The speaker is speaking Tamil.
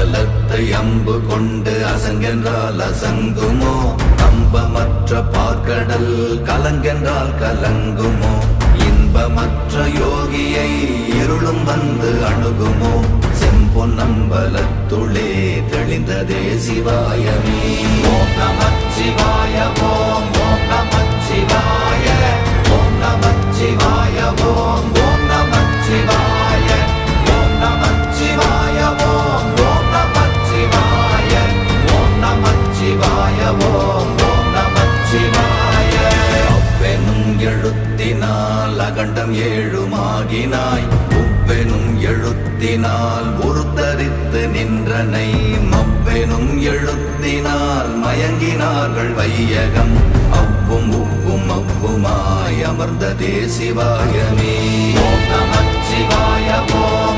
அம்பலத்தை அம்பு கொண்டு அசங்கென்றால் அசங்குமோ? கம்பமற்ற பார்க்கடல் கலங்கென்றால் கலங்குமோ? இன்பமற்ற யோகியை இருளும் வந்து அணுகுமோ? செம்பொன்னம்பலத்துளே தெளிந்ததே சிவாயமே. ஓம் நமச்சிவாய ஓம் ஓம் நமச்சிவாய ஓம் நமச்சிவாய ஓம் ஓம் நமச்சிவாய ஓம் நமச்சிவாய ஓம் ஓம் நமச்சிவாய ஓம் நமச்சிவாய ஓம் ஓம் நமச்சிவாய. அவ்வெனும் எழுத்தினால் அகண்டம் ஏழுமாகினாய், உவ்வெனும் எழுத்தினால் உருத்தரித்து நின்றனை, மவ்வெனும் எழுத்தினால் மயங்கினார்கள் வையகம், அவ்வும் உவ்வும் அவ்வுமாய் அமர்ந்ததே சிவாயமே. ஓம் நமச்சிவாய ஓம்